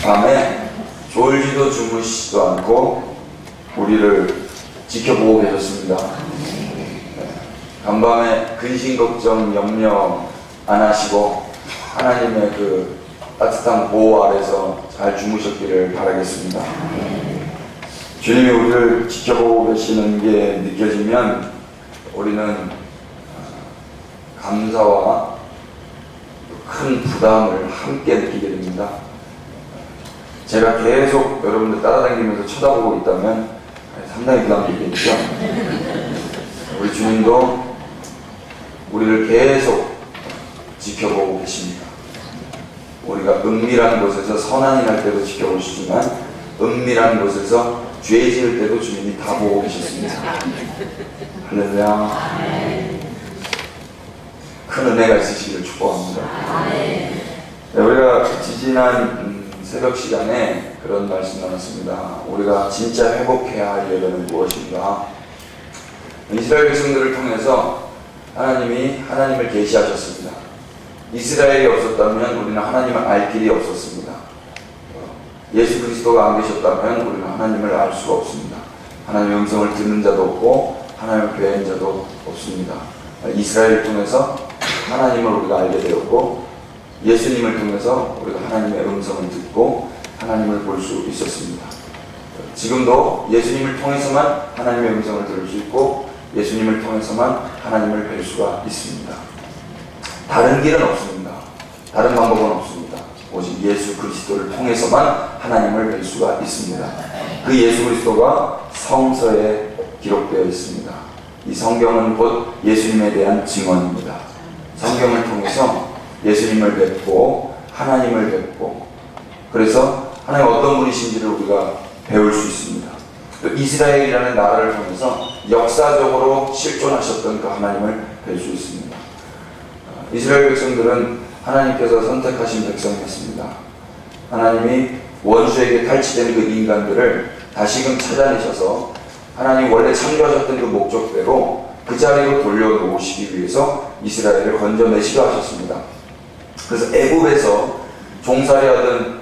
밤에 졸지도 주무시지도 않고 우리를 지켜보고 계셨습니다. 간밤에 근심 걱정 염려 안 하시고 하나님의 그 따뜻한 보호 아래서 잘 주무셨기를 바라겠습니다. 주님이 우리를 지켜보고 계시는 게 느껴지면 우리는 감사와 큰 부담을 함께 느끼게 됩니다. 제가 계속 여러분들 따라다니면서 쳐다보고 있다면 상당히 부담되겠죠. 우리 주님도 우리를 계속 지켜보고 계십니다. 우리가 은밀한 곳에서 선한이 날 때도 지켜보시지만 은밀한 곳에서 죄 지을 때도 주님이 다 보고 계셨습니다. 할렐루야. 큰 은혜가 있으시기를 축복합니다. 네, 우리가 지지난 새벽 시간에 그런 말씀 나눴습니다. 우리가 진짜 회복해야 할 예배는 무엇인가? 이스라엘 백성들을 통해서 하나님이 하나님을 계시하셨습니다. 이스라엘이 없었다면 우리는 하나님을 알 길이 없었습니다. 예수 그리스도가 안 계셨다면 우리는 하나님을 알 수가 없습니다. 하나님의 음성을 듣는 자도 없고 하나님을 배운 자도 없습니다. 이스라엘을 통해서 하나님을 우리가 알게 되었고 예수님을 통해서 우리가 하나님의 음성을 듣고 하나님을 볼 수 있었습니다. 지금도 예수님을 통해서만 하나님의 음성을 들을 수 있고 예수님을 통해서만 하나님을 뵐 수가 있습니다. 다른 길은 없습니다. 다른 방법은 없습니다. 오직 예수 그리스도를 통해서만 하나님을 뵐 수가 있습니다. 그 예수 그리스도가 성서에 기록되어 있습니다. 이 성경은 곧 예수님에 대한 증언입니다. 성경을 통해서 예수님을 뵙고 하나님을 뵙고 그래서 하나님 어떤 분이신지를 우리가 배울 수 있습니다. 또 이스라엘이라는 나라를 통해서 역사적으로 실존하셨던 그 하나님을 뵐 수 있습니다. 이스라엘 백성들은 하나님께서 선택하신 백성이었습니다. 하나님이 원수에게 탈취된 그 인간들을 다시금 찾아내셔서 하나님 원래 창조하셨던 그 목적대로 그 자리로 돌려놓으시기 위해서 이스라엘을 건져내시려 하셨습니다. 그래서 애굽에서 종살이 하던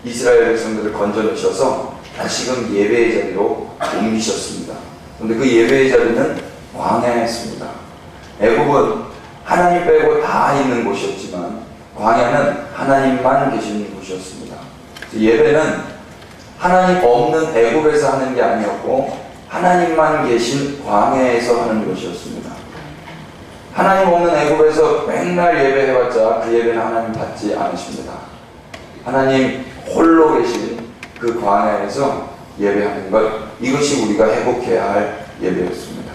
이스라엘 백성들을 건져내셔서 다시금 예배의 자리로 옮기셨습니다. 그런데 그 예배의 자리는 광야였습니다. 애굽은 하나님 빼고 다 있는 곳이었지만 광야는 하나님만 계시는 곳이었습니다. 예배는 하나님 없는 애굽에서 하는 게 아니었고 하나님만 계신 광야에서 하는 것이었습니다. 하나님 없는 애굽에서 맨날 예배해봤자 그 예배는 하나님 받지 않으십니다. 하나님 홀로 계신 그 광야에서 예배하는 것, 이것이 우리가 회복해야 할 예배였습니다.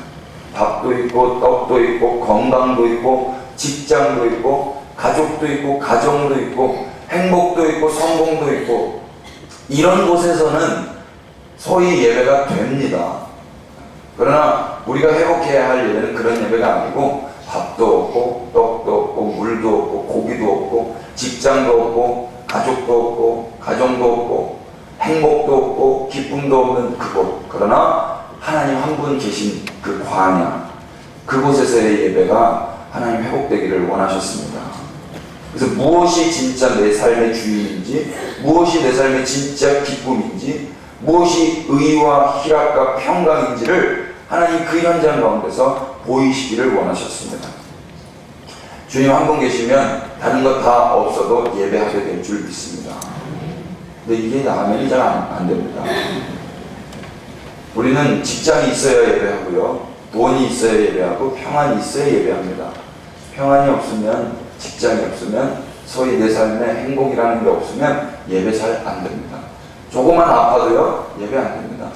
밥도 있고 떡도 있고 건강도 있고 직장도 있고 가족도 있고 가정도 있고 행복도 있고 성공도 있고 이런 곳에서는 소위 예배가 됩니다. 그러나 우리가 회복해야 할 예배는 그런 예배가 아니고 밥도 없고 떡도 없고 물도 없고 고기도 없고 직장도 없고 가족도 없고 가정도 없고 행복도 없고 기쁨도 없는 그곳, 그러나 하나님 한 분 계신 그 광야, 그곳에서의 예배가 하나님 회복되기를 원하셨습니다. 그래서 무엇이 진짜 내 삶의 주인인지, 무엇이 내 삶의 진짜 기쁨인지, 무엇이 의와 희락과 평강인지를 하나님 그 현장 가운데서 보이시기를 원하셨습니다. 주님 한 분 계시면 다른 것 다 없어도 예배하게 될 줄 믿습니다. 근데 이게 아멘이 잘 안 됩니다. 우리는 직장이 있어야 예배하고요, 돈이 있어야 예배하고 평안이 있어야 예배합니다. 평안이 없으면, 직장이 없으면, 소위 내 삶에 행복이라는 게 없으면 예배 잘 안 됩니다. 조금만 아파도요 예배 안 됩니다.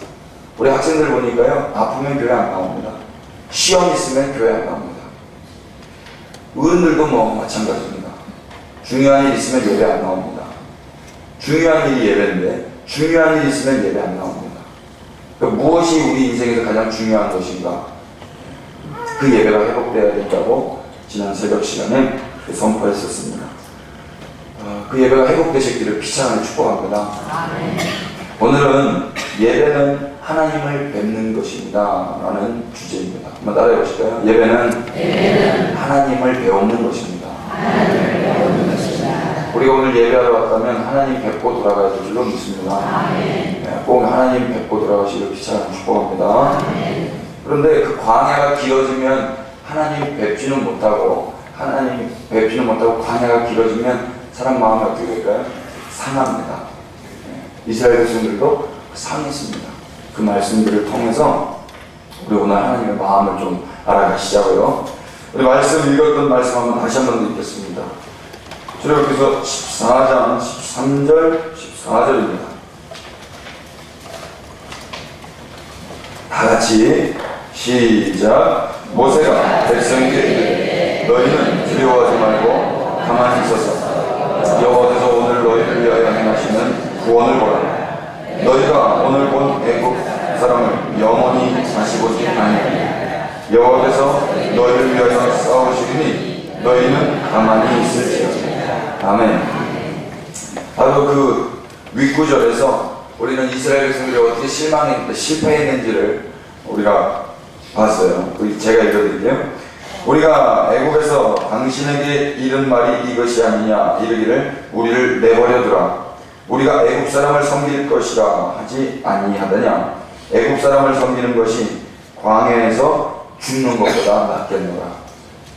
우리 학생들 보니까요, 아프면 교회 안 나옵니다. 시험 있으면 교회 안 나옵니다. 어른들도 뭐 마찬가지입니다. 중요한 일 있으면 예배 안 나옵니다. 중요한 일이 예배인데 중요한 일 있으면 예배 안 나옵니다. 그러니까 무엇이 우리 인생에서 가장 중요한 것인가? 그 예배가 회복되어야 된다고 지난 새벽 시간에 선포했었습니다. 그 예배가 회복되시기를 피차하게 축복합니다. 오늘은 예배는 하나님을 뵙는 것입니다 라는 주제입니다. 한번 따라해 보실까요? 예배는 하나님을 배우는 것입니다. 우리 우리가 오늘 예배하러 왔다면 하나님 뵙고 돌아가야 될 줄로 믿습니다. 꼭 하나님 뵙고 돌아가시길 기차를 축복합니다. 그런데 그 광야가 길어지면 하나님 뵙지는 못하고 광야가 길어지면 사람 마음이 어떻게 될까요? 상합니다. 이스라엘 백성들도 상했습니다. 그 말씀들을 통해서 우리 오늘 하나님의 마음을 좀 알아가시자고요. 우리 말씀 읽었던 말씀 한번 다시 한번 읽겠습니다. 출애굽기서 14장 13절 14절입니다. 다같이 시작. 모세가 백성에게 이르되 너희는 두려워하지 말고 가만히 있어서 여호와께서 오늘 너희를 위하여 행하시는 구원을 보라. 너희가 오늘 본 애국 사람을 영원히 다시 보지 아니하리라. 여호와께서 너희를 위하여 싸우시리니 너희는 가만히 있을지어다. 아멘. 바로 그 윗구절에서 우리는 이스라엘 백성들이 어떻게 실패했는지를 우리가 봤어요. 제가 읽어드릴게요. 우리가 애굽에서 당신에게 이른 말이 이것이 아니냐 이르기를 우리를 내버려두라. 우리가 애굽 사람을 섬길 것이라 하지 아니하더냐. 애굽 사람을 섬기는 것이 광야에서 죽는 것보다 낫겠노라.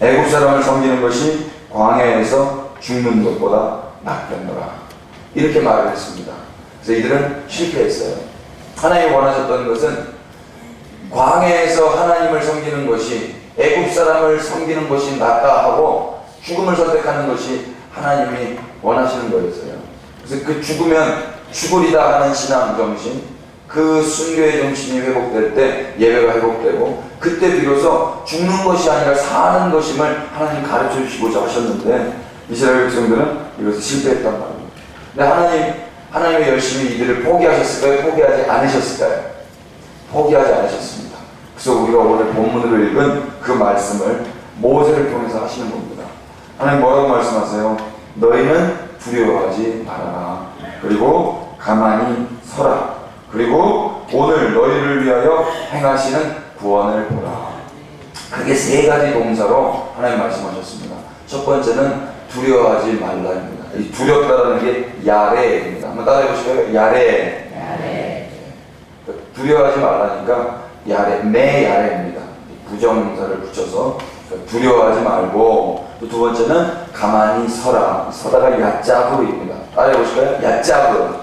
애굽 사람을 섬기는 것이 광야에서 죽는 것보다 낫겠노라. 이렇게 말을 했습니다. 그래서 이들은 실패했어요. 하나님이 원하셨던 것은 광야에서 하나님을 섬기는 것이 애굽 사람을 섬기는 것이 낫다 하고 죽음을 선택하는 것이 하나님이 원하시는 거였어요. 그래서 그 죽으면 죽으리다 하는 신앙 정신, 그 순교의 정신이 회복될 때 예배가 회복되고 그때 비로소 죽는 것이 아니라 사는 것임을 하나님 가르쳐 주시고자 하셨는데 이스라엘 백성들은 이것을 실패했단 말입니다. 근데 하나님이 열심히 이들을 포기하셨을까요? 포기하지 않으셨을까요? 포기하지 않으셨습니다. 그래서 우리가 오늘 본문으로 읽은 그 말씀을 모세를 통해서 하시는 겁니다. 하나님 뭐라고 말씀하세요? 너희는 두려워하지 말아라. 그리고 가만히 서라. 그리고 오늘 너희를 위하여 행하시는 구원을 보라. 그게 세 가지 동사로 하나님 말씀하셨습니다. 첫 번째는 두려워하지 말라입니다. 이 두렵다라는 게 야레입니다. 한번 따라해 보실까요? 야레. 두려워하지 말라니까 야레입니다. 부정사를 붙여서 두려워하지 말고, 또 두 번째는 가만히 서라. 서다가 얕잡으입니다. 따라해 보실까요? 얕잡으.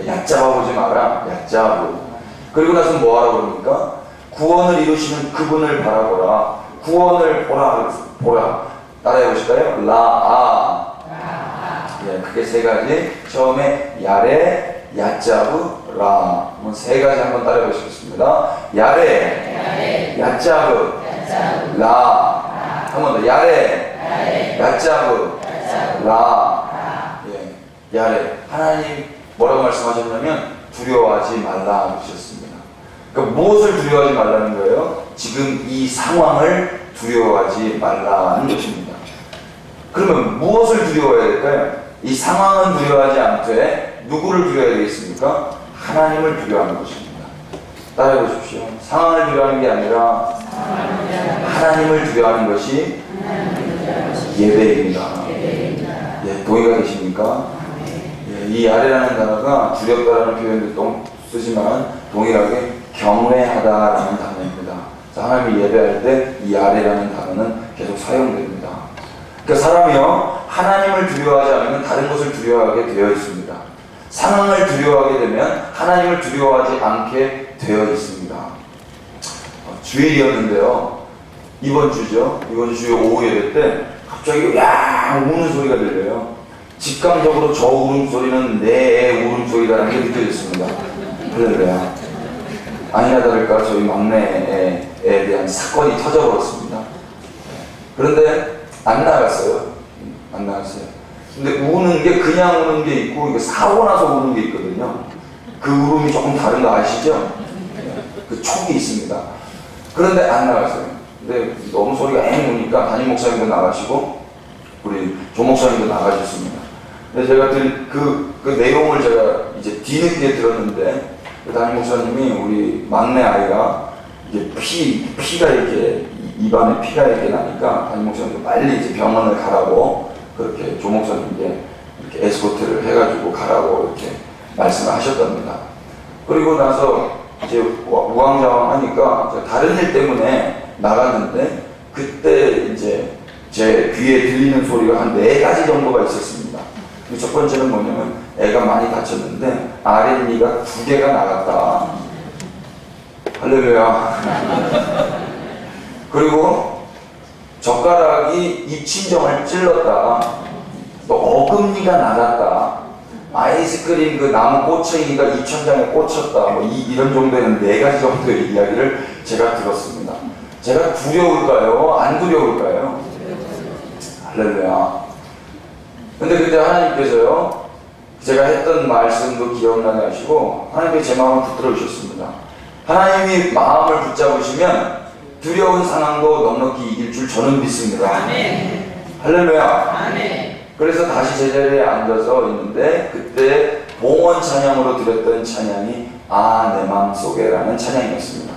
얕잡아 보지 마라. 얕잡으. 그리고 나서 뭐 하라고 그럽니까? 구원을 이루시는 그분을 바라보라. 구원을 보라. 따라해 보실까요? 라아. 예, 그게 세 가지. 처음에 야레, 얕잡으, 라. 세 가지 한번 따라해 보시겠습니다. 야레, 얕잡으, 라. 한 번 더. 야레, 얕잡으, 라. 예, 야레. 하나님 뭐라고 말씀하셨냐면 두려워하지 말라 하셨습니다. 그러니까 무엇을 두려워하지 말라는 거예요? 지금 이 상황을 두려워하지 말라는 것입니다. 그러면 무엇을 두려워해야 될까요? 이 상황은 두려워하지 않되 누구를 두려워해야 되겠습니까? 하나님을 두려워하는 것입니다. 따라해 보십시오. 상황을 두려워하는 게 아니라 하나님을 두려워하는 것이 예배입니다. 예, 동의가 되십니까? 예, 이 야레라는 단어가 두렵다라는 표현도 쓰지만 동일하게 경외하다라는 단어입니다. 하나님이 예배할 때 이 야레라는 단어는 계속 사용됩니다. 그러니까 사람이요, 하나님을 두려워하지 않으면 다른 것을 두려워하게 되어 있습니다. 상황을 두려워하게 되면 하나님을 두려워하지 않게 되어 있습니다. 주일이었는데요, 이번 주 오후 예배 때 갑자기 야 우는 소리가 들려요. 직감적으로 저 울음소리는 내 애 울음소리라는 게 느껴졌습니다. 할렐루야. 아니나 다를까 저희 막내에 대한 사건이 터져버렸습니다. 그런데 안 나갔어요. 근데 우는 게 그냥 우는 게 있고 이거 사고 나서 우는 게 있거든요. 그 울음이 조금 다른 거 아시죠? 그 촉이 있습니다. 그런데 안 나갔어요. 근데 너무 소리가 앵 우니까 담임 목사님도 나가시고 우리 조 목사님도 나가셨습니다. 근데 제가 그 내용을 제가 이제 뒤늦게 들었는데 그 담임 목사님이 우리 막내 아이가 이게 피가 이렇게 입안에 피가 이렇게 나니까 담임 목사님도 빨리 이제 병원을 가라고 그렇게 조목사님께 이렇게 에스코트를 해가지고 가라고 이렇게 말씀을 하셨답니다. 그리고 나서 이제 우왕좌왕하니까 다른 일 때문에 나갔는데 그때 이제 제 귀에 들리는 소리가 한 4가지 정도가 있었습니다. 첫 번째는 뭐냐면 애가 많이 다쳤는데 아랫니가 2개가 나갔다. 할렐루야. 그리고 젓가락이 입친정을 찔렀다. 또 어금니가 나갔다. 아이스크림 그 나무 꼬챙이가 입천장에 꽂혔다. 뭐 이런 정도의 4가지 정도의 이야기를 제가 들었습니다. 제가 두려울까요? 안 두려울까요? 할렐루야. 근데 그때 하나님께서요, 제가 했던 말씀도 기억나게 하시고 하나님께서 제 마음을 붙들어 주셨습니다. 하나님이 마음을 붙잡으시면 두려운 상황도 넉넉히 이길 줄 저는 믿습니다. 아멘. 할렐루야. 아멘. 그래서 다시 제자리에 앉아서 있는데 그때 봉헌 찬양으로 드렸던 찬양이 아 내 맘속에라는 찬양이었습니다.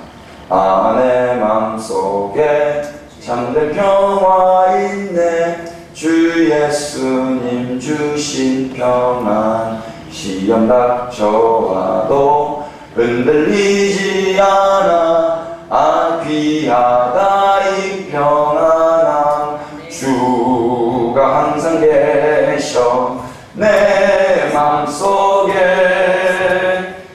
아 내 맘속에 참된 평화 있네 주 예수님 주신 평안 시험 닥쳐와도 흔들리지 않아 아 귀하다 이 평안함 주가 항상 계셔 내 맘속에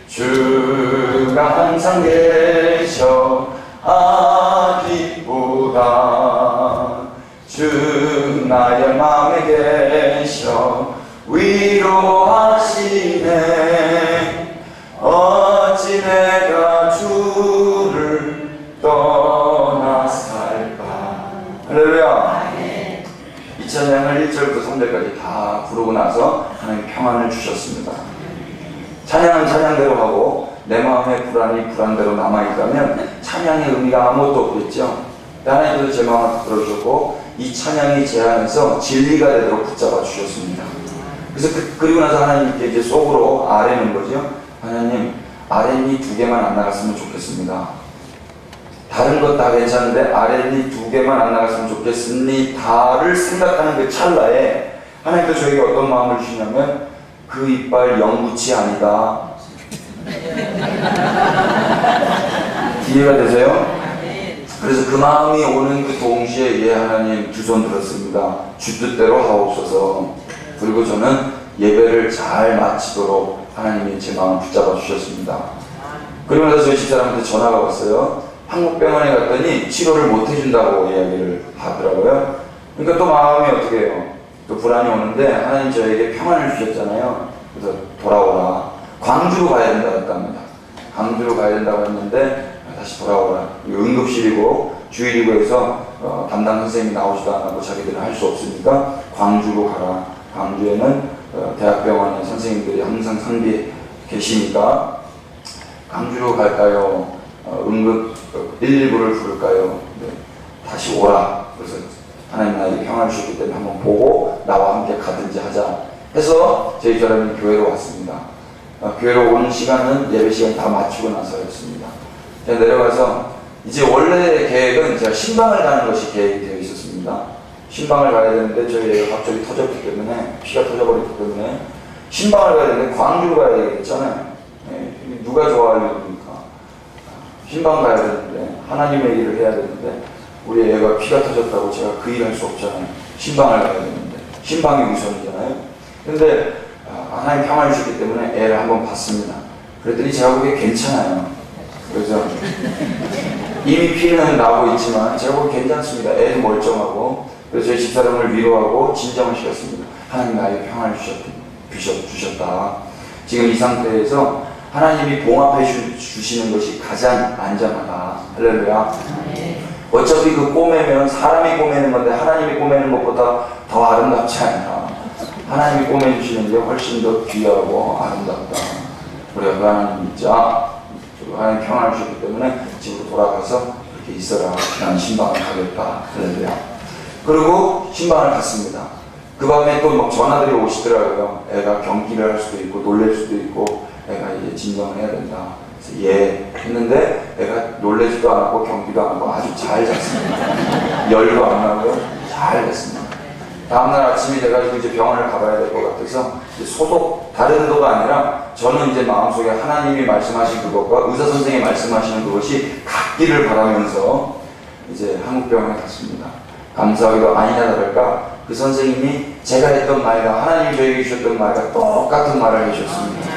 주가 항상 계셔 아 기쁘다 주 나의 맘에 계셔 위로하시네 어찌 내가 주를 떠나 살까. 할렐루야. 이 찬양을 1절부터 3절까지 다 부르고 나서 하나님 평안을 주셨습니다. 찬양은 찬양대로 하고 내 마음의 불안이 불안대로 남아있다면 찬양의 의미가 아무것도 없겠죠. 하나님께서 제 마음을 들어주셨고 이 찬양이 제 안에서 진리가 되도록 붙잡아 주셨습니다. 그래서 그리고 나서 하나님께 이제 속으로 아뢰는 거죠. 하나님 아랫니 2개만 안 나갔으면 좋겠습니다. 다른 것 다 괜찮은데 아랫니 2개만 안 나갔으면 좋겠습니다를 생각하는 그 찰나에 하나님께서 저에게 어떤 마음을 주시냐면 그 이빨 영구치 아니다. 이해가 되세요? 그래서 그 마음이 오는 그 동시에 예 하나님 두 손 들었습니다. 주 뜻대로 하옵소서. 그리고 저는 예배를 잘 마치도록 하나님이 제 마음을 붙잡아 주셨습니다. 그리고 나서 저희 집사람한테 전화가 왔어요. 한국병원에 갔더니 치료를 못 해준다고 이야기를 하더라고요. 그러니까 또 마음이 어떻게 해요? 또 불안이 오는데 하나님 저에게 평안을 주셨잖아요. 그래서 돌아오라. 광주로 가야 된다고 했답니다. 광주로 가야 된다고 했는데 다시 돌아오라. 응급실이고 주일이고 해서 담당 선생님이 나오지도 않고 자기들은 할 수 없으니까 광주로 가라. 광주에는 대학병원의 선생님들이 항상 상비에 계시니까 광주로 갈까요? 응급 119를 부를까요? 네. 다시 오라. 그래서 하나님 나에게 평안을 주셨기 때문에 한번 보고 나와 함께 가든지 하자 해서 저희 사람이 교회로 왔습니다. 교회로 오는 시간은 예배 시간 다 마치고 나서였습니다. 제가 내려가서 이제 원래 계획은 제가 신방을 가는 것이 계획이 되어 있었습니다. 신방을 가야 되는데 저희 애가 갑자기 터졌기 때문에 피가 터져버렸기 때문에 신방을 가야 되는데 광주로 가야 되겠잖아요. 네, 누가 좋아하려니까 신방 가야 되는데 하나님의 일을 해야 되는데 우리 애가 피가 터졌다고 제가 그 일 할 수 없잖아요. 신방을 가야 되는데 신방이 우선이잖아요. 근데 하나님 평안을 주셨기 때문에 애를 한번 봤습니다. 그랬더니 제가 보기에 괜찮아요. 그래서 이미 피는 나고 있지만 제가 보기에 괜찮습니다. 애도 멀쩡하고. 그래서 저희 집사람을 위로하고 진정을 시켰습니다. 하나님 나에게 평안을 주셨다. 지금 이 상태에서 하나님이 봉합해 주시는 것이 가장 안전하다. 할렐루야. 어차피 그 꼬매면 사람이 꼬매는 건데 하나님이 꼬매는 것보다 더 아름답지 않나. 하나님이 꼬매주시는 게 훨씬 더 귀하고 아름답다. 우리가 그 하나님 믿자. 그리고 하나님 평안을 주셨기 때문에 집으로 돌아가서 그렇게 있어라. 난 신방을 가겠다. 할렐루야. 그리고 신방을 갔습니다. 그 밤에 또 막 전화들이 오시더라고요. 애가 경기를 할 수도 있고 놀랄 수도 있고 애가 이제 진정을 해야 된다. 그래서 예 했는데 애가 놀래지도 않았고 경기도 안 하고 아주 잘 잤습니다. 열도 안 나고요. 잘 잤습니다. 다음날 아침이 돼가지고 이제 병원을 가봐야 될 것 같아서 소독, 다른 의도가 아니라 저는 이제 마음속에 하나님이 말씀하신 그것과 의사 선생님이 말씀하시는 그것이 같기를 바라면서 이제 한국병원에 갔습니다. 감사하게도 아니나 다를까 그 선생님이 제가 했던 말과 하나님이 저에게 주셨던 말과 똑같은 말을 해주셨습니다.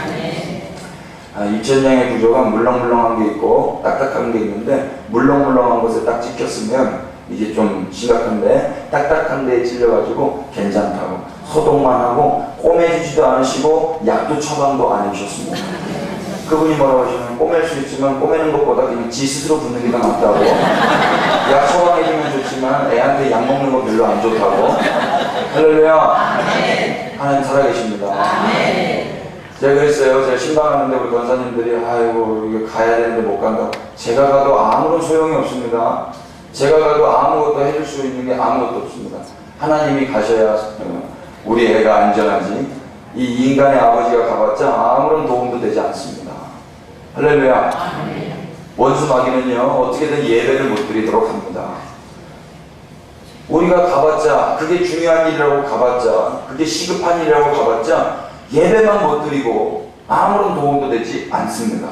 입천장의 구조가 물렁물렁한 게 있고 딱딱한 게 있는데 물렁물렁한 곳에 딱 찍혔으면 이게 좀 심각한데 딱딱한 데에 찔려가지고 괜찮다고 소독만 하고 꼬매주지도 않으시고 약도 처방도 안 해주셨습니다. 그분이 뭐라고 하시냐면 꼬맬 수 있지만 꼬매는 것보다 그냥 지 스스로 붓는 게 더 낫다고 약 처방해주면 좋지만 애한테 약 먹는 거 별로 안 좋다고. 할렐루야. 하나님 살아계십니다. 제가 그랬어요. 제가 신방하는데 우리 권사님들이 아이고 이거 가야 되는데 못 간다. 제가 가도 아무런 소용이 없습니다. 제가 가도 아무것도 해줄 수 있는 게 아무것도 없습니다. 하나님이 가셔야 우리 애가 안전하지. 이 인간의 아버지가 가봤자 아무런 도움도 되지 않습니다. 할렐루야. 원수 마귀는요 어떻게든 예배를 못 드리도록 합니다. 우리가 가봤자 그게 중요한 일이라고 가봤자 그게 시급한 일이라고 가봤자 예배만 못 드리고 아무런 도움도 되지 않습니다.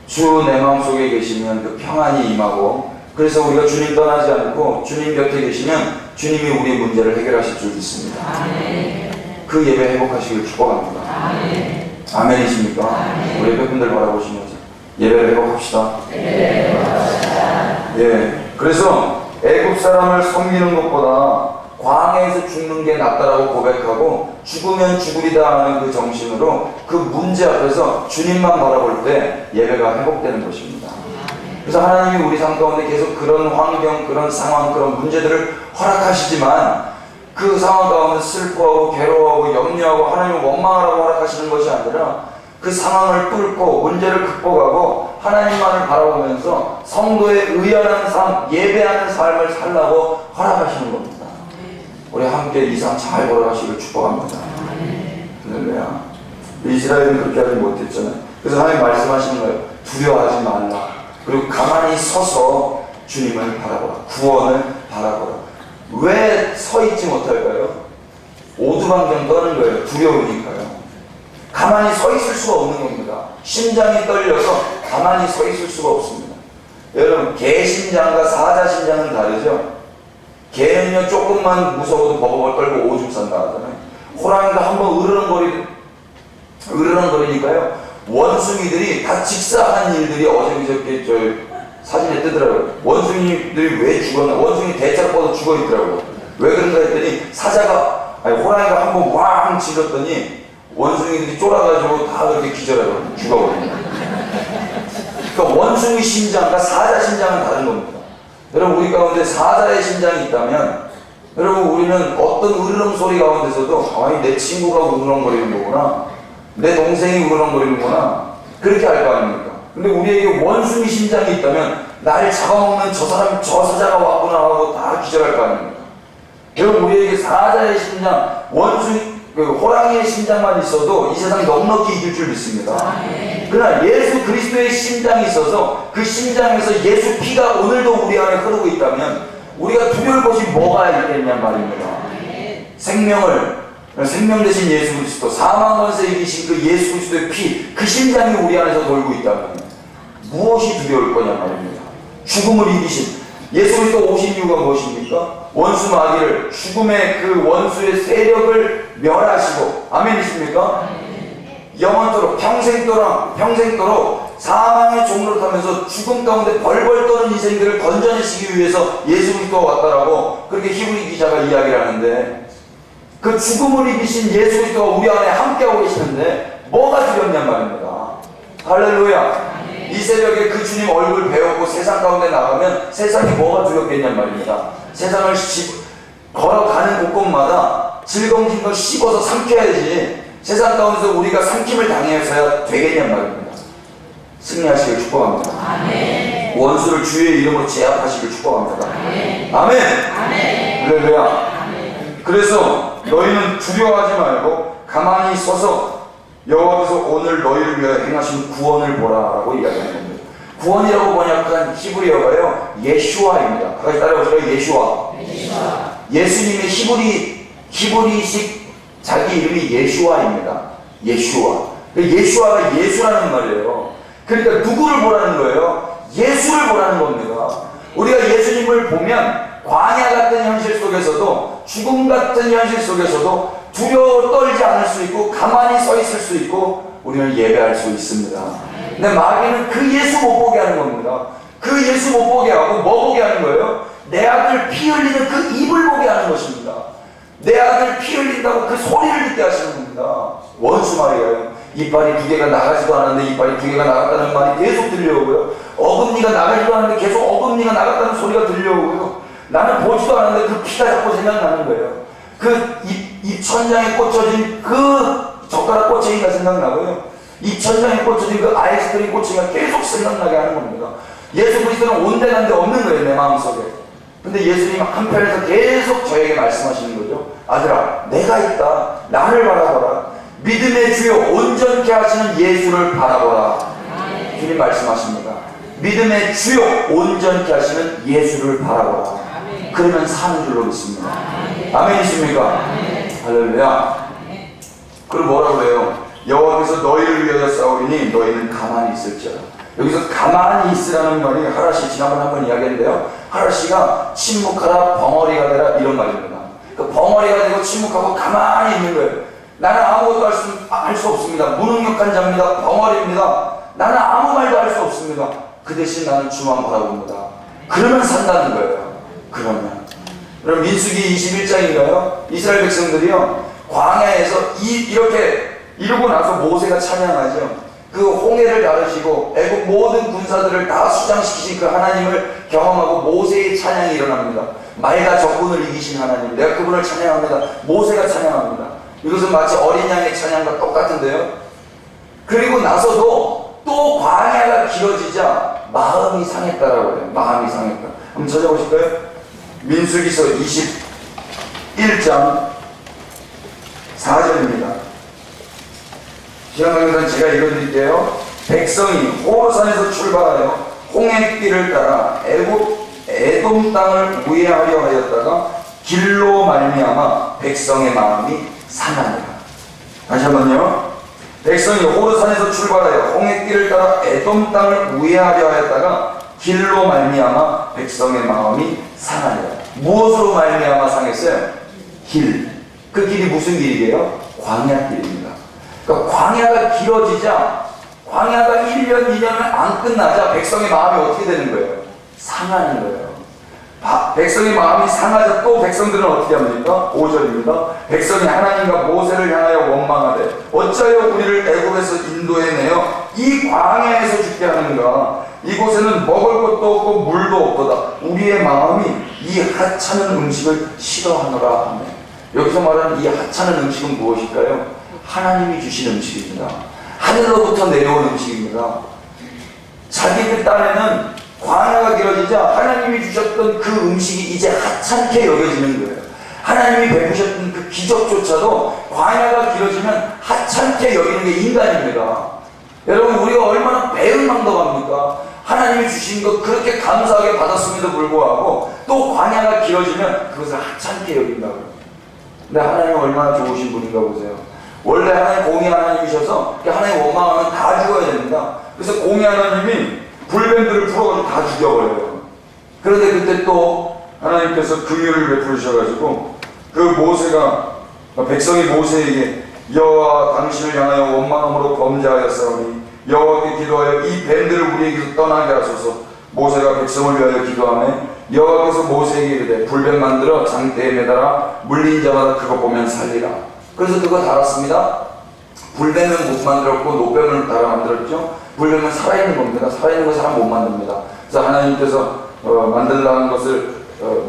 주 내 마음속에 계시면 그 평안이 임하고 그래서 우리가 주님 떠나지 않고 주님 곁에 계시면 주님이 우리의 문제를 해결하실 줄 믿습니다. 그 예배 회복하시길 축복합니다. 아멘이십니까? 우리 옆분들 바라보시면서 예배를 회복합시다. 예, 그래서 애굽 사람을 섬기는 것보다 광야에서 죽는 게 낫다라고 고백하고 죽으면 죽으리다 하는 그 정신으로 그 문제 앞에서 주님만 바라볼 때 예배가 회복되는 것입니다. 그래서 하나님이 우리 삶 가운데 계속 그런 환경, 그런 상황, 그런 문제들을 허락하시지만 그 상황 가운데 슬퍼하고 괴로워하고 염려하고 하나님을 원망하라고 허락하시는 것이 아니라 그 상황을 뚫고 문제를 극복하고 하나님만을 바라보면서 성도의 의연한 삶, 예배하는 삶을 살라고 허락하시는 겁니다. 우리 함께 이 삶 잘 걸어가시길 축복합니다. 할렐루야. 이스라엘은 그렇게 하지 못했잖아요. 그래서 하나님 말씀하시는 거예요. 두려워하지 말라. 그리고 가만히 서서 주님을 바라보라. 구원을 바라보라. 왜 서 있지 못할까요? 오두방정 떠는 거예요. 두려우니까요. 가만히 서 있을 수가 없는 겁니다. 심장이 떨려서 가만히 서 있을 수가 없습니다. 여러분, 개 심장과 사자 심장은 다르죠? 개는요 조금만 무서워도 버벅버벅 떨고 오줌 싼다 하잖아요. 호랑이가 한번 으르렁거리니까요 원숭이들이 다 직사한 일들이 어저께 저 사진에 뜨더라고요. 원숭이들이 왜 죽었나? 원숭이 대차로 뻗어 죽어 있더라고요. 왜 그런가 했더니 호랑이가 한번 왕 질렀더니 원숭이들이 쫄아가지고 다 그렇게 기절하고 죽어버립니다. 그러니까 원숭이 심장과 사자 심장은 다른 겁니다. 여러분, 우리 가운데 사자의 심장이 있다면 여러분 우리는 어떤 으르렁 소리 가운데서도 내 친구가 으르렁거리는 거구나, 내 동생이 으르렁거리는구나, 그렇게 알 거 아닙니까? 근데 우리에게 원숭이 심장이 있다면 나를 잡아먹는 저 사자가 왔구나 하고 다 기절할 거 아닙니까? 여러분, 우리에게 사자의 심장, 호랑이의 심장만 있어도 이 세상 넉넉히 이길 줄 믿습니다. 그러나 예수 그리스도의 심장이 있어서 그 심장에서 예수 피가 오늘도 우리 안에 흐르고 있다면 우리가 두려울 것이 뭐가 있겠냐 말입니다. 생명 대신 예수 그리스도, 사망 권세 이기신 그 예수 그리스도의 피, 그 심장이 우리 안에서 돌고 있다면 무엇이 두려울 거냐 말입니다. 죽음을 이기신 예수 그리스도 오신 이유가 무엇입니까? 원수 마귀를, 죽음의 그 원수의 세력을 멸하시고, 아멘이십니까? 영원토록 평생토록 사망의 종로를 타면서 죽음 가운데 벌벌 떠는 인생들을 건져내시기 위해서 예수 그리스도가 왔다라고 그렇게 히브리 기자가 이야기를 하는데, 그 죽음을 이기신 예수 그리스도가 우리 안에 함께하고 계시는데 뭐가 두렵냐 말입니다. 할렐루야. 이 새벽에 그 주님 얼굴 배우고 세상 가운데 나가면 세상이 뭐가 두렵겠냐 말입니다. 세상을 걸어가는 곳곳마다 질겅진 걸 씹어서 삼켜야지 세상 가운데서 우리가 삼킴을 당해서야 되겠냐 말입니다. 승리하시길 축복합니다. 아멘. 원수를 주의 이름으로 제압하시길 축복합니다. 아멘. 아멘. 할렐루야. 그래서 너희는 두려워하지 말고 가만히 서서 여호와께서 오늘 너희를 위하여 행하신 구원을 보라라고 이야기하는 겁니다. 구원이라고 번역한 히브리어가요 예슈아입니다. 같이 따라해보세요. 예슈아. 예수님의 히브리식 자기 이름이 예슈아입니다. 예슈아. 예슈아가 예수라는 말이에요. 그러니까 누구를 보라는 거예요? 예수를 보라는 겁니다. 우리가 예수님을 보면 광야 같은 현실 속에서도, 죽음 같은 현실 속에서도 두려워 떨지 않을 수 있고 가만히 서 있을 수 있고 우리는 예배할 수 있습니다. 근데 마귀는 그 예수 못 보게 하는 겁니다. 그 예수 못 보게 하고 뭐 보게 하는 거예요? 내 아들 피 흘리는 그 입을 보게 하는 것입니다. 내 아들 피 흘린다고 그 소리를 듣게 하시는 겁니다. 원수 말이에요. 이빨이 2개가 나가지도 않았는데 이빨이 2개가 나갔다는 말이 계속 들려오고요. 어금니가 나가지도 않았는데 계속 어금니가 나갔다는 소리가 들려오고요. 나는 보지도 않았는데 그 피가 자꾸 생각나는 거예요. 그 입 천장에 꽂혀진 그 젓가락 꼬챙이가 생각나고요. 입 천장에 꽂혀진 그 아이스크림 꼬챙이가 계속 생각나게 하는 겁니다. 예수 그리스도는 온데간데 없는 거예요, 내 마음속에. 근데 예수님 한편에서 계속 저에게 말씀하시는 거죠. 아들아, 내가 있다. 나를 바라보라. 믿음의 주요 온전케 하시는 예수를 바라보라. 주님 말씀하십니다. 믿음의 주요 온전케 하시는 예수를 바라보라. 그러면 사는 줄로 믿습니다. 아멘이십니까? 할렐루야. 그리고 뭐라고 해요? 여호와께서 너희를 위하여 싸우리니 너희는 가만히 있을지어다. 여기서 가만히 있으라는 말이 하라씨 지난번에 한번 이야기했는데요. 하라씨가 침묵하라 벙어리가 되라 이런 말입니다. 그 벙어리가 되고 침묵하고 가만히 있는 거예요. 나는 아무것도 할 수 없습니다. 무능력한 자입니다. 벙어리입니다. 나는 아무 말도 할 수 없습니다. 그 대신 나는 주만 바라봅니다. 그러면 산다는 거예요. 그럼 민수기 21장인가요? 이스라엘 백성들이요 광야에서 이렇게 이러고 나서 모세가 찬양하죠. 그 홍해를 가르시고 애국 모든 군사들을 다 수장시키신 그 하나님을 경험하고 모세의 찬양이 일어납니다. 말과 적군을 이기신 하나님, 내가 그분을 찬양합니다. 모세가 찬양합니다. 이것은 마치 어린 양의 찬양과 똑같은데요. 그리고 나서도 또 광야가 길어지자 마음이 상했다라고 해요. 마음이 상했다. 한번 찾아보실까요? 민수기서 21장 4절입니다. 시간관계는 제가 읽어드릴게요. 백성이 호르산에서 출발하여 홍해길을 따라 에돔 땅을 우회하려 하였다가 길로 말미암아 백성의 마음이 상하니라. 다시 한번요. 백성이 호르산에서 출발하여 홍해길을 따라 에돔 땅을 우회하려 하였다가 길로 말미암아 백성의 마음이 상하니라. 무엇으로 말미암아 상했어요? 길. 그 길이 무슨 길이에요? 광야길입니다. 그러니까 광야가 길어지자, 광야가 1년, 2년을 안 끝나자 백성의 마음이 어떻게 되는 거예요? 상하는 거예요. 백성의 마음이 상하자 또 백성들은 어떻게 합니까? 5절입니다. 백성이 하나님과 모세를 향하여 원망하되 어찌하여 우리를 애굽에서 인도해내어 이 광야에서 죽게 하는가? 이곳에는 먹을 것도 없고 물도 없도다. 우리의 마음이 이 하찮은 음식을 싫어하노라 하네. 여기서 말하는 이 하찮은 음식은 무엇일까요? 하나님이 주신 음식입니다. 하늘로부터 내려온 음식입니다. 자기들 딴에는 광야가 길어지자 하나님이 주셨던 그 음식이 이제 하찮게 여겨지는 거예요. 하나님이 베푸셨던 그 기적조차도 광야가 길어지면 하찮게 여기는 게 인간입니다. 여러분, 우리가 얼마나 배은망덕합니까? 하나님이 주신 것 그렇게 감사하게 받았음에도 불구하고 또 광야가 길어지면 그것을 하찮게 여긴다고요. 근데 하나님은 얼마나 좋으신 분인가 보세요. 원래 하나님 공의 하나님이셔서 하나님 원망하면 다 죽어야 됩니다. 그래서 공의 하나님이 불뱀들을 풀어가지고 다 죽여버려요. 그런데 그때 또 하나님께서 긍휼을 베푸셔가지고 그 모세가 백성이 모세에게 여호와 당신을 향하여 원망함으로 범죄하였사오니 여호와께 기도하여 이 뱀들을 우리에게서 떠나게 하소서. 모세가 백성을 위하여 기도하며 여호와께서 모세에게 이르되 불뱀 만들어 장대에 매달아 물린 자마다 그거 보면 살리라. 그래서 그거 달았습니다. 불뱀은 못 만들었고 노뱀을 달아 만들었죠. 불뱀은 살아있는 겁니다. 살아있는 거 사람 못 만듭니다. 그래서 하나님께서 만들라는 것을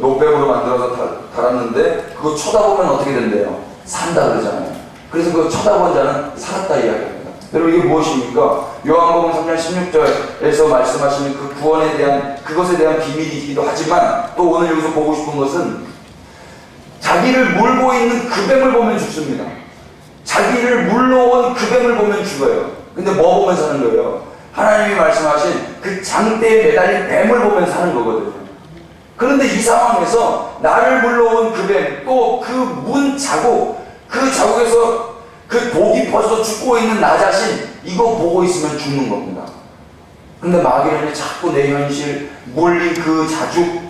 노뱀으로 만들어서 달았는데 그거 쳐다보면 어떻게 된대요? 산다 그러잖아요. 그래서 그 쳐다본 자는 살았다 이야기합니다. 여러분, 이게 무엇입니까? 요한복음 3장 16절에서 말씀하시는 그 구원에 대한 그것에 대한 비밀이기도 하지만 또 오늘 여기서 보고 싶은 것은 자기를 물고 있는 그 뱀을 보면 죽습니다. 자기를 물러온 그 뱀을 보면 죽어요. 근데 뭐 보면 사는 거예요? 하나님이 말씀하신 그 장대에 매달린 뱀을 보면 사는 거거든요. 그런데 이 상황에서 나를 불러온 그 뱀, 또 그 문 자국, 그 자국에서 그 독이 퍼져서 죽고 있는 나 자신, 이거 보고 있으면 죽는 겁니다. 근데 마귀는 자꾸 내 현실, 물린 그 자죽,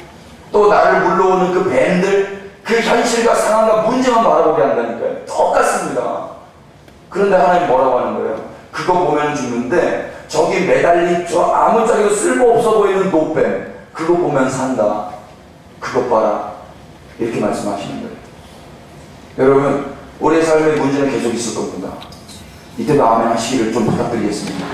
또 나를 물러오는 그 뱀들, 그 현실과 상황과 문제만 바라보게 한다니까요. 똑같습니다. 그런데 하나님 뭐라고 하는 거예요? 그거 보면 죽는데 저기 매달린 저 아무짝에도 쓸모없어 보이는 노뱀, 그거 보면 산다. 그것 봐라. 이렇게 말씀하시는 거예요. 여러분, 우리의 삶의 문제는 계속 있을 겁니다. 이때도 아멘 하시기를 좀 부탁드리겠습니다.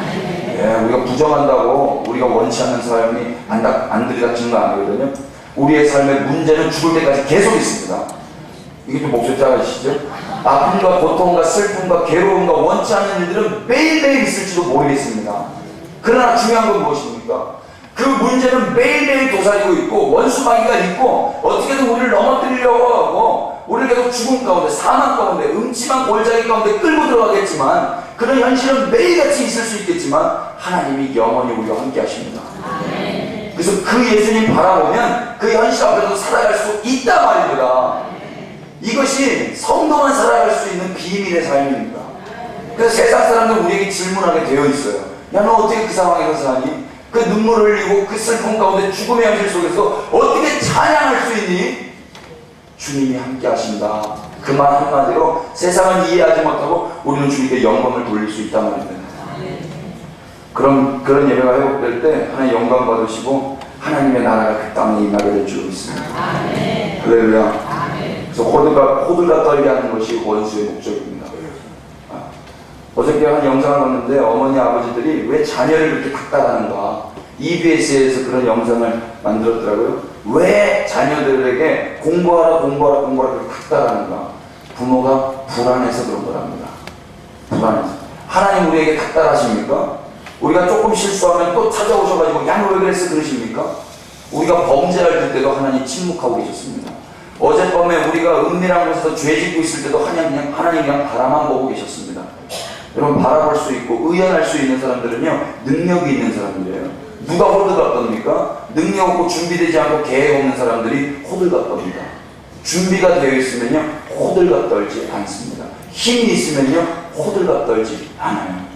예, 우리가 부정한다고 우리가 원치 않는 삶이 안 들이닥치는 거 아니거든요. 우리의 삶의 문제는 죽을 때까지 계속 있습니다. 이게 좀 목소리 작아지시죠? 아픔과 고통과 슬픔과 괴로움과 원치 않는 일들은 매일매일 있을지도 모르겠습니다. 그러나 중요한 건 무엇입니까? 그 문제는 매일매일 도사리고 있고 원수마귀가 있고 어떻게든 우리를 넘어뜨리려고 하고 우리를 계속 죽음 가운데, 사망 가운데, 음침한 골짜기 가운데 끌고 들어가겠지만 그런 현실은 매일같이 있을 수 있겠지만 하나님이 영원히 우리와 함께 하십니다. 그래서 그 예수님 바라보면 그 현실 앞에서 살아갈 수 있단 말입니다. 이것이 성도만 살아갈 수 있는 비밀의 삶입니다. 그래서 세상 사람들은 우리에게 질문하게 되어 있어요. 야, 너 어떻게 그 상황에서 사니? 그 눈물을 흘리고 그 슬픔 가운데 죽음의 현실 속에서 어떻게 찬양할 수 있니? 주님이 함께 하신다. 그 말 한마디로 세상은 이해하지 못하고 우리는 주님께 영광을 돌릴 수 있단 말입니다. 그런 예배가 회복될 때 하나님 영광 받으시고 하나님의 나라가 그 땅에 임하게 될 줄 믿습니다. 할렐루야. 그래서 호들갑 떨게 하는 것이 원수의 목적입니다. 어저께 한 영상을 봤는데 어머니 아버지들이 왜 자녀를 이렇게 닥달하는가, EBS에서 그런 영상을 만들었더라고요. 왜 자녀들에게 공부하라 그렇게 닥달하는가? 부모가 불안해서 그런 거랍니다. 불안해서. 하나님 우리에게 닥달하십니까? 우리가 조금 실수하면 또 찾아오셔가지고 야, 너 왜 그랬어 그러십니까? 우리가 범죄할 때도 하나님 침묵하고 계셨습니다. 어젯밤에 우리가 은밀한 곳에서 죄 짓고 있을 때도 하나님 그냥 바라만 보고 계셨습니다. 여러분, 바라볼 수 있고 의연할 수 있는 사람들은요, 능력이 있는 사람들이에요. 누가 호들갑 겁니까? 능력 없고 준비되지 않고 계획 없는 사람들이 호들갑 겁니다. 준비가 되어 있으면요, 호들갑 떨지 않습니다. 힘이 있으면요, 호들갑 떨지 않아요.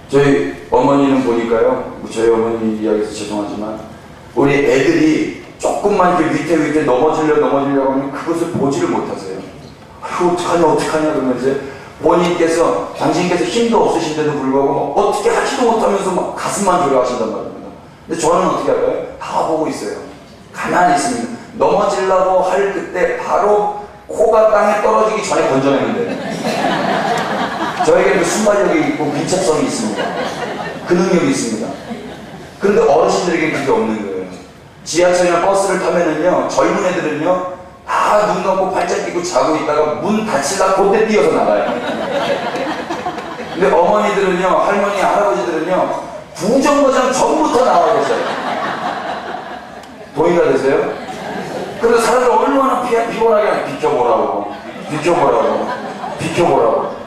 저희 어머니는 보니까요, 저희 어머니 이야기해서 죄송하지만 우리 애들이 조금만 이렇게 위태 넘어지려고 하면 그것을 보지를 못하세요. 어떡하냐 그러면서 당신께서 힘도 없으신데도 불구하고 어떻게 하지도 못하면서 막 가슴만 졸여하신단 말입니다. 근데 저는 어떻게 할까요? 다 보고 있어요. 가만히 있습니다. 넘어지려고 할 그때 바로 코가 땅에 떨어지기 전에 건져내면 돼요. 저에게는 그 순발력이 있고 민첩성이 있습니다. 그 능력이 있습니다. 그런데 어르신들에게 그게 없는 거예요. 지하철이나 버스를 타면은요, 젊은 애들은요, 다 눈 감고 발짝 끼고 자고 있다가 문 닫히다 그때 뛰어서 나가요. 근데 어머니들은요, 할머니, 할아버지들은요, 부정거장 전부터 나와 계셔요. 동의가 되세요? 그래서 사람들 얼마나 피곤하게 비켜보라고.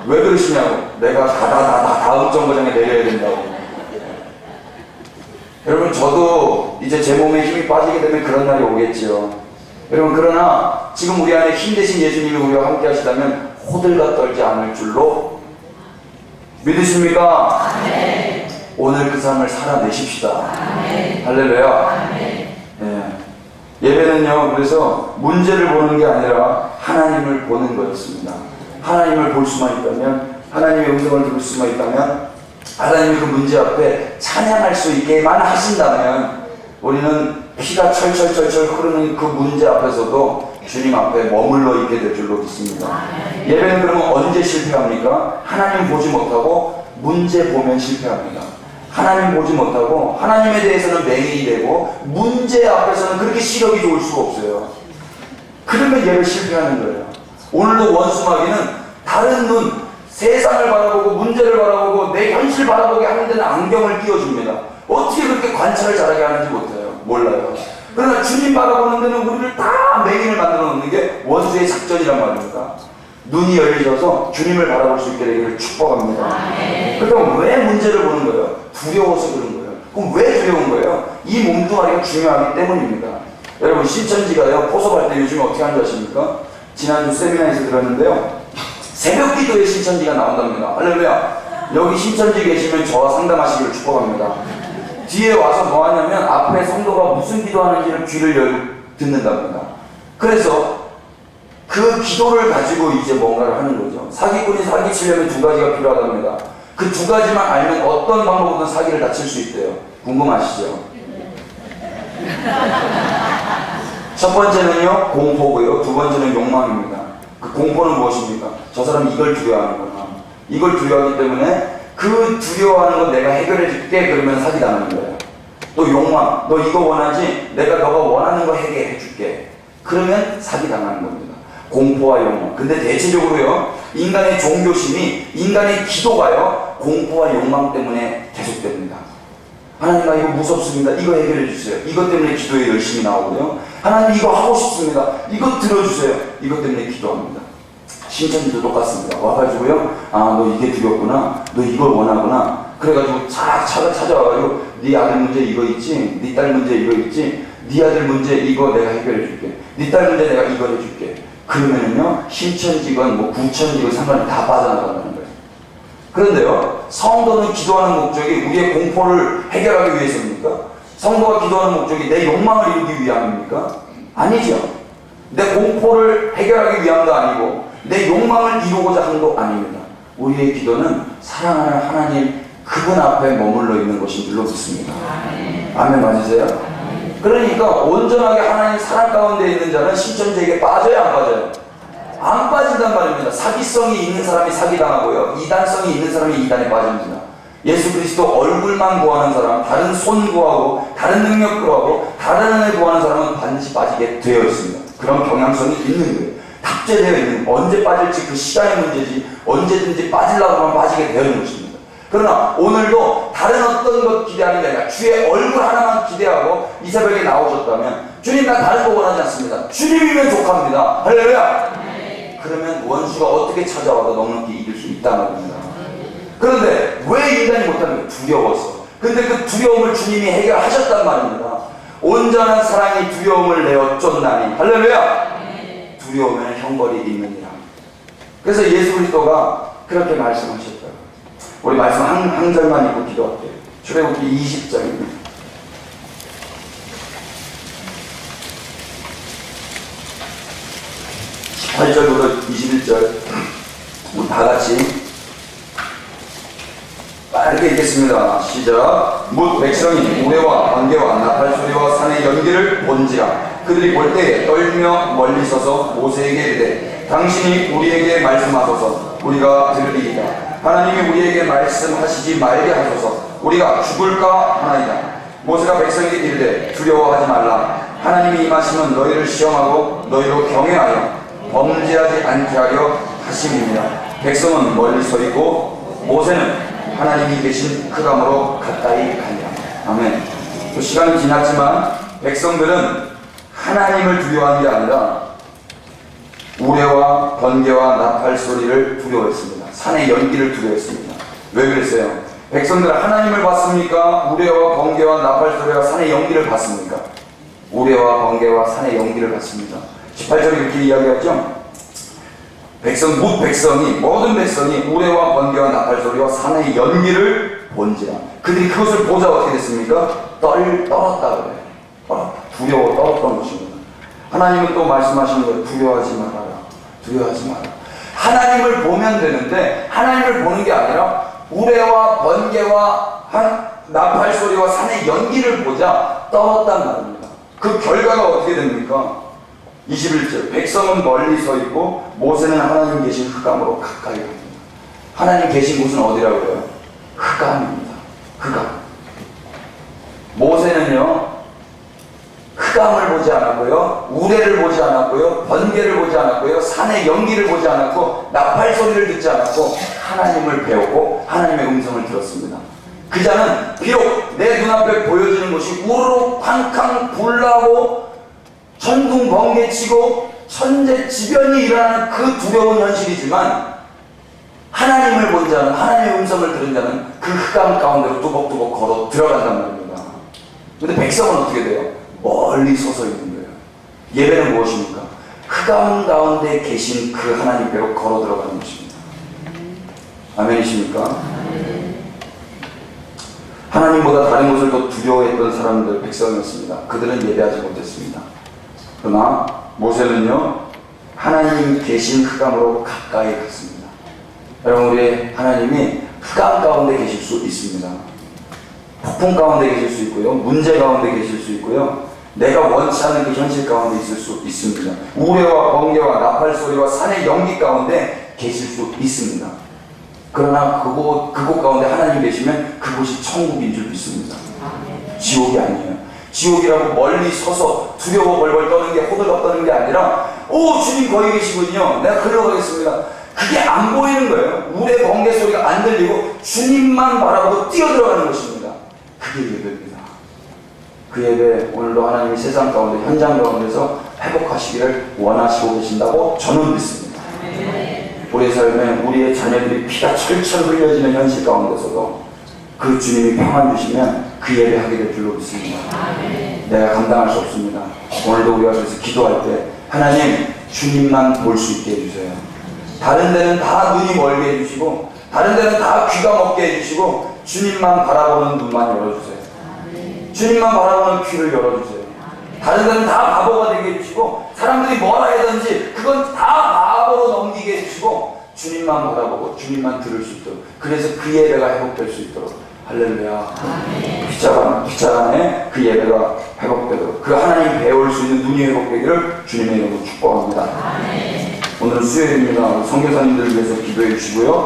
왜 그러시냐고. 내가 다음 정거장에 내려야 된다고. 여러분, 저도 이제 제 몸에 힘이 빠지게 되면 그런 날이 오겠지요. 여러분, 그러나 지금 우리 안에 힘 대신 예수님이 우리와 함께 하시다면 호들갑 떨지 않을 줄로 믿으십니까? 아멘. 오늘 그 삶을 살아내십시다. 아멘. 할렐루야. 아멘. 예배는요, 그래서 문제를 보는 게 아니라 하나님을 보는 거였습니다. 하나님을 볼 수만 있다면, 하나님의 음성을 들을 수만 있다면, 하나님이 그 문제 앞에 찬양할 수 있게만 하신다면 우리는 피가 철철 흐르는 그 문제 앞에서도 주님 앞에 머물러 있게 될 줄로 믿습니다. 예배는 그러면 언제 실패합니까? 하나님 보지 못하고 문제 보면 실패합니다. 하나님 보지 못하고 하나님에 대해서는 맹인이 되고 문제 앞에서는 그렇게 시력이 좋을 수가 없어요. 그러면 예배 실패하는 거예요. 오늘도 원수마귀는 다른 눈, 세상을 바라보고 문제를 바라보고 내 현실 바라보게 하는 데는 안경을 끼워줍니다. 어떻게 그렇게 관찰을 잘하게 하는지 몰라요. 그러나 주님 바라보는 데는 우리를 다 맹인을 만들어 놓는 게 원수의 작전이란 말입니다. 눈이 열리셔서 주님을 바라볼 수 있게 되기를 축복합니다. 그럼 왜 문제를 보는 거예요? 두려워서 그런 거예요. 그럼 왜 두려운 거예요? 이 몸뚱아리가 중요하기 때문입니다. 여러분, 신천지가요, 포섭할 때 요즘에 어떻게 하는 줄 아십니까? 지난주 세미나에서 들었는데요, 새벽 기도에 신천지가 나온답니다. 할렐루야. 여기 신천지 계시면 저와 상담하시기를 축복합니다. 뒤에 와서 뭐 하냐면 앞에 성도가 무슨 기도하는지를 귀를 열고 듣는답니다. 그래서 그 기도를 가지고 이제 뭔가를 하는 거죠. 사기꾼이 사기치려면 두 가지가 필요하답니다. 그 두 가지만 알면 어떤 방법으로든 사기를 다 칠 수 있대요. 궁금하시죠? 첫 번째는요, 공포고요. 두 번째는 욕망입니다. 그 공포는 무엇입니까? 저 사람이 이걸 두려워하는구나. 이걸 두려워하기 때문에 그 두려워하는 거 내가 해결해 줄게. 그러면 사기당하는 거예요. 또 욕망, 너 이거 원하지? 내가 너가 원하는 거 해결해 줄게. 그러면 사기당하는 겁니다. 공포와 욕망. 근데 대체적으로요, 인간의 종교심이, 인간의 기도가요, 공포와 욕망 때문에 계속됩니다. 하나님, 나 이거 무섭습니다. 이거 해결해 주세요. 이것 때문에 기도에 열심히 나오고요. 하나님, 이거 하고 싶습니다. 이거 들어주세요. 이것 때문에 기도합니다. 신천지도 똑같습니다. 와가지고요, 아, 너 이게 두렵구나. 너 이걸 원하구나. 그래가지고 찾아와가지고 네 아들 문제 이거 있지? 네 딸 문제 이거 있지? 네 아들 문제 이거 내가 해결해 줄게. 네 딸 문제 내가 이거 해줄게. 그러면은요, 신천지건 뭐 구천지건 상관이 다 빠져나간다는 거예요. 그런데요, 성도는 기도하는 목적이 우리의 공포를 해결하기 위해서입니까? 성도가 기도하는 목적이 내 욕망을 이루기 위함입니까? 아니죠. 내 공포를 해결하기 위함도 아니고 내 욕망을 이루고자 하는 것도 아닙니다. 우리의 기도는 사랑하는 하나님, 그분 앞에 머물러 있는 것인 줄로 믿습니다. 아멘 맞으세요? 그러니까 온전하게 하나님 사랑 가운데 있는 자는 신천지에게 빠져야 안 빠져요? 안 빠진단 말입니다. 사기성이 있는 사람이 사기당하고요, 이단성이 있는 사람이 이단에 빠집니다. 예수 그리스도 얼굴만 구하는 사람, 다른 손 구하고 다른 능력 구하고 다른 은혜 구하는 사람은 반드시 빠지게 되어 있습니다. 그런 경향성이 있는 거예요. 탑재되어 있는, 언제 빠질지 그 시간의 문제지, 언제든지 빠지려고 하면 빠지게 되어 있는 것입니다. 그러나 오늘도 다른 어떤 것 기대하는 게 아니라 주의 얼굴 하나만 기대하고 이 새벽에 나오셨다면, 주님 나 다른 거 원하지 않습니다. 주님이면 족합니다. 할렐루야. 그러면 원수가 어떻게 찾아와도 넉넉히 이길 수 있다는 겁니다. 그런데 왜 인간이 못하는 거예요? 두려워서. 근데 그 두려움을 주님이 해결하셨단 말입니다. 온전한 사랑이 두려움을 내어 쫓나니. 할렐루야. 두려우면 형벌이 있느니라. 그래서 예수 그리스도가 그렇게 말씀하셨다. 우리 말씀 한 절만 읽고 기도할게요. 출애굽기 20장입니다. 18절부터 21절 우리 다같이 빠르게 읽겠습니다. 시작. 뭇 백성이 우레와 번개와 나팔소리와 산의 연기를 본지라. 그들이 볼 때에 떨며 멀리 서서 모세에게 이르되 당신이 우리에게 말씀하소서 우리가 들으리이다. 하나님이 우리에게 말씀하시지 말게 하소서 우리가 죽을까 하나이다. 모세가 백성에게 이르되 두려워하지 말라. 하나님이 임하시면 너희를 시험하고 너희로 경외하여 범죄하지 않게 하려 하심입니다. 백성은 멀리 서 있고 모세는 하나님이 계신 흑암으로 가까이 가니라. 아멘. 또 시간이 지났지만 백성들은 하나님을 두려워하는 게 아니라 우레와 번개와 나팔 소리를 두려워했습니다. 산의 연기를 두려워했습니다. 왜 그랬어요? 백성들은 하나님을 봤습니까? 우레와 번개와 나팔 소리와 산의 연기를 봤습니까? 우레와 번개와 산의 연기를 봤습니다. 18절에 이렇게 이야기하죠. 묵 백성이, 모든 백성이 우레와 번개와 나팔 소리와 산의 연기를 본지라. 그들이 그것을 보자 어떻게 됐습니까? 떨었다 그래요. 두려워 떨었던 것입니다. 하나님은 또 말씀하시는 거예요. 두려워하지 말아라. 두려워하지 마라. 하나님을 보면 되는데 하나님을 보는 게 아니라 우레와 번개와 나팔 소리와 산의 연기를 보자 떨었단 말입니다. 그 결과가 어떻게 됩니까? 21절. 백성은 멀리 서 있고 모세는 하나님 계신 흑암으로 가까이 갑니다. 하나님 계신 곳은 어디라고 해요? 흑암입니다. 흑암. 모세는요 흑암을 보지 않았고요, 우레를 보지 않았고요, 번개를 보지 않았고요, 산의 연기를 보지 않았고, 나팔 소리를 듣지 않았고, 하나님을 배웠고 하나님의 음성을 들었습니다. 그 자는 비록 내 눈앞에 보여지는 것이 우르르 쾅쾅 불나고 천둥 번개치고 천재지변이 일어나는 그 두려운 현실이지만, 하나님을 본 자는, 하나님의 음성을 들은 자는 그 흑암 가운데로 뚜벅뚜벅 걸어 들어간단 말입니다. 근데 백성은 어떻게 돼요? 멀리 서서 있는 거예요. 예배는 무엇입니까? 흑암 가운데 계신 그 하나님께로 걸어 들어가는 것입니다. 아멘이십니까? 하나님보다 다른 것을 더 두려워했던 사람들, 백성이었습니다. 그들은 예배하지 못했습니다. 그러나 모세는요, 하나님 계신 흑암으로 가까이 갔습니다. 여러분, 우리 하나님이 흑암 가운데 계실 수 있습니다. 폭풍 가운데 계실 수 있고요, 문제 가운데 계실 수 있고요, 내가 원치 않는 그 현실 가운데 있을 수 있습니다. 우레와 번개와 나팔 소리와 산의 연기 가운데 계실 수 있습니다. 그러나 그곳 가운데 하나님 계시면 그곳이 천국인 줄 믿습니다. 지옥이 아니에요. 지옥이라고 멀리 서서 두려워 벌벌 떠는 게, 호들갑 떠는 게 아니라, 오, 주님 거기 계시군요, 내가 글로 가겠습니다. 그게 안 보이는 거예요. 우레 번개 소리가 안 들리고 주님만 바라보고 뛰어들어가는 것입니다. 그게 예배입니다. 그 예배, 오늘도 하나님이 세상 가운데, 현장 가운데서 회복하시기를 원하시고 계신다고 저는 믿습니다. 우리의 삶에 우리의 자녀들이 피가 철철 흘려지는 현실 가운데서도 그 주님이 평안 주시면 그 예배하게 될 줄로 믿습니다. 내가 감당할 수 없습니다. 오늘도 우리가 그래서 기도할 때, 하나님 주님만 볼 수 있게 해주세요. 다른 데는 다 눈이 멀게 해주시고, 다른 데는 다 귀가 먹게 해주시고, 주님만 바라보는 눈만 열어주세요. 주님만 바라보는 귀를 열어주세요. 다른 데는 다 바보가 되게 해주시고, 사람들이 뭐라 하든지 그건 다 바보로 넘기게 해주시고, 주님만 바라보고 주님만 들을 수 있도록, 그래서 그 예배가 회복될 수 있도록, 할렐루야. 빗자간에 그 예배가 회복되도록, 그 하나님 배울 수 있는 눈이 회복되기를 주님의 이름으로 축복합니다. 오늘은 수요일입니다. 선교사님들을 위해서 기도해 주시고요.